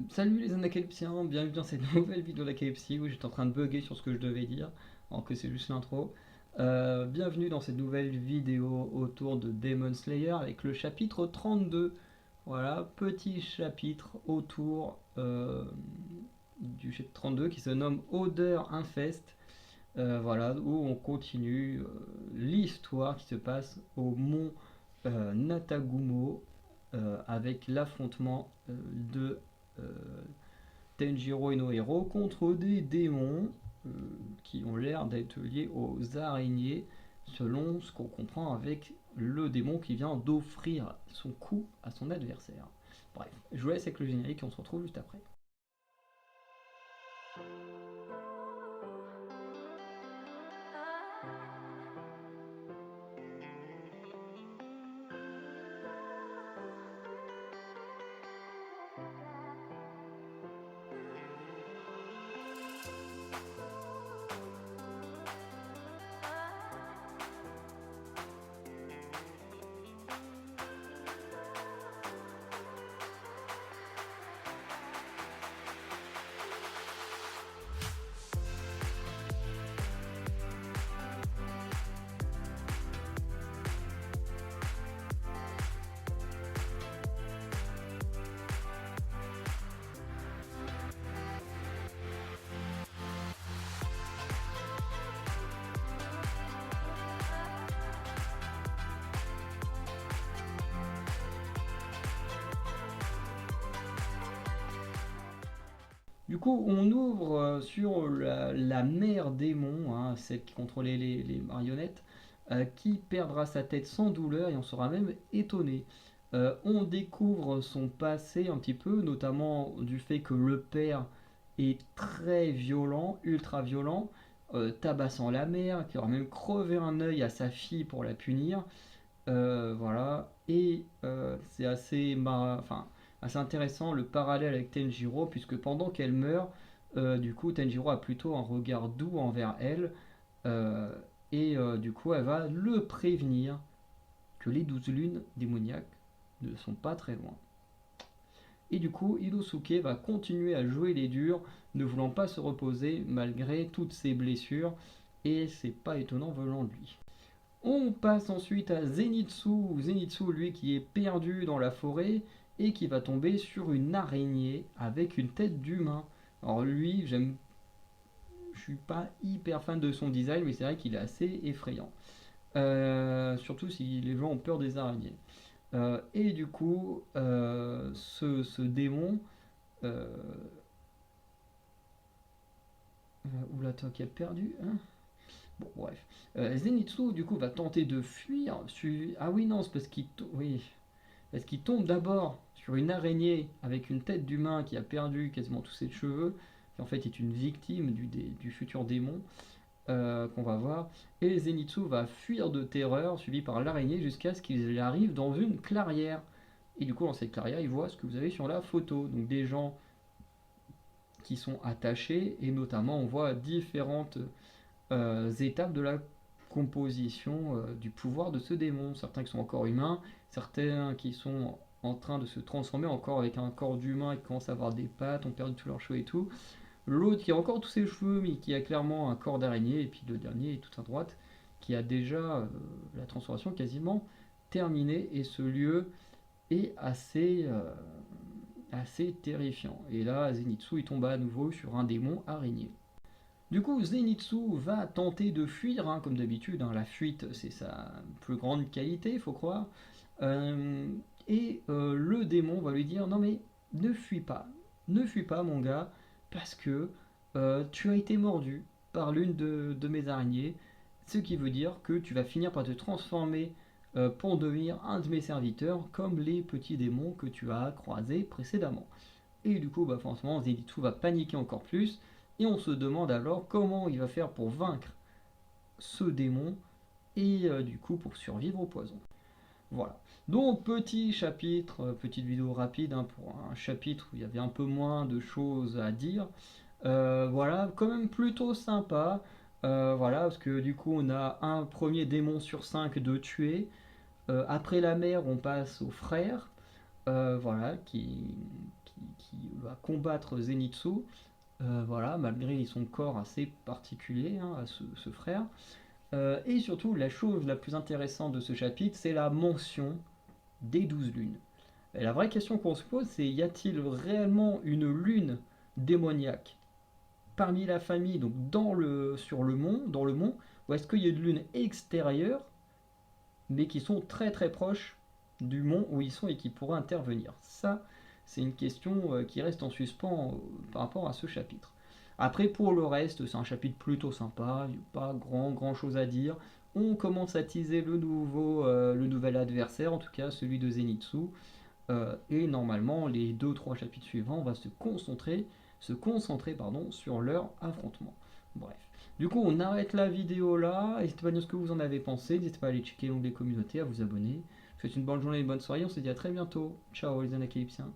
Salut les anacalypsiens, bienvenue dans cette nouvelle vidéo d'Acalypsie où j'étais en train de bugger sur ce que je devais dire, alors que c'est juste l'intro. Bienvenue dans cette nouvelle vidéo autour de Demon Slayer avec le chapitre 32. Voilà, petit chapitre autour du chapitre 32 qui se nomme Odeur Infest. Voilà, où on continue l'histoire qui se passe au mont Natagumo avec l'affrontement de euh, Tenjiro et Nohiro contre des démons euh, qui ont l'air d'être liés aux araignées, selon ce qu'on comprend avec le démon qui vient d'offrir son coup à son adversaire. Bref, je vous laisse avec le générique et on se retrouve juste après. Du coup, on ouvre sur la mère démon, hein, celle qui contrôlait les marionnettes, qui perdra sa tête sans douleur et on sera même étonné. On découvre son passé un petit peu, notamment du fait que le père est très violent, ultra violent, tabassant la mère, qui aura même crevé un œil à sa fille pour la punir. Voilà. Et c'est enfin, assez intéressant le parallèle avec Tenjiro, puisque pendant qu'elle meurt, du coup, Tenjiro a plutôt un regard doux envers elle, euh, et du coup, elle va le prévenir que les 12 lunes démoniaques ne sont pas très loin. Et du coup, Inosuke va continuer à jouer les durs, ne voulant pas se reposer malgré toutes ses blessures, et c'est pas étonnant venant de lui. On passe ensuite à Zenitsu. Zenitsu, lui, qui est perdu dans la forêt et qui va tomber sur une araignée avec une tête d'humain. Alors lui, je suis pas hyper fan de son design, mais c'est vrai qu'il est assez effrayant. Surtout si les gens ont peur des araignées. Et du coup, ce démon, euh, oula, toi qui as perdu, hein. Bon, bref. Zenitsu, du coup, va tenter de fuir. Ah oui, non, c'est parce oui, parce qu'il tombe d'abord sur une araignée avec une tête d'humain qui a perdu quasiment tous ses cheveux, qui en fait est une victime du futur démon qu'on va voir. Et Zenitsu va fuir de terreur, suivi par l'araignée, jusqu'à ce qu'il arrive dans une clairière. Et du coup, dans cette clairière, il voit ce que vous avez sur la photo. Donc des gens qui sont attachés, et notamment on voit différentes étapes de la composition du pouvoir de ce démon. Certains qui sont encore humains, certains qui sont en train de se transformer encore avec un corps d'humain et qui commencent à avoir des pattes, ont perdu tous leurs cheveux et tout. L'autre qui a encore tous ses cheveux mais qui a clairement un corps d'araignée. Et puis le dernier tout à droite qui a déjà la transformation quasiment terminée. Et ce lieu est assez terrifiant. Et là, Zenitsu il tombe à nouveau sur un démon araignée. Du coup, Zenitsu va tenter de fuir, hein, comme d'habitude, hein, la fuite c'est sa plus grande qualité, il faut croire. Euh, et le démon va lui dire non mais ne fuis pas mon gars, parce que tu as été mordu par l'une de mes araignées, ce qui veut dire que tu vas finir par te transformer pour devenir un de mes serviteurs, comme les petits démons que tu as croisés précédemment. Et du coup, bah, forcément, Zenitsu va paniquer encore plus. Et on se demande alors comment il va faire pour vaincre ce démon et du coup pour survivre au poison. Voilà. Donc petit chapitre, petite vidéo rapide hein, pour un chapitre où il y avait un peu moins de choses à dire. Voilà, quand même plutôt sympa. Voilà, parce que du coup on a un premier démon sur 5 de tuer. Après la mère, on passe au frère. voilà, qui va combattre Zenitsu, voilà, malgré son corps assez particulier, hein, à ce frère. Et surtout, la chose la plus intéressante de ce chapitre, c'est la mention des 12 lunes. Et la vraie question qu'on se pose, c'est y a-t-il réellement une lune démoniaque parmi la famille, donc sur le mont, dans le mont, ou est-ce qu'il y a une lune extérieure, mais qui sont très très proches du mont où ils sont et qui pourraient intervenir? Ça, c'est une question qui reste en suspens par rapport à ce chapitre. Après, pour le reste, c'est un chapitre plutôt sympa, il n'y a pas grand chose à dire. On commence à teaser le nouvel adversaire, en tout cas celui de Zenitsu. Et normalement, les deux-trois chapitres suivants, on va se concentrer sur leur affrontement. Bref. Du coup, on arrête la vidéo là. N'hésitez pas à dire ce que vous en avez pensé. N'hésitez pas à aller checker l'onglet communauté, à vous abonner. Faites une bonne journée, une bonne soirée. On se dit à très bientôt. Ciao les anacalypsiens.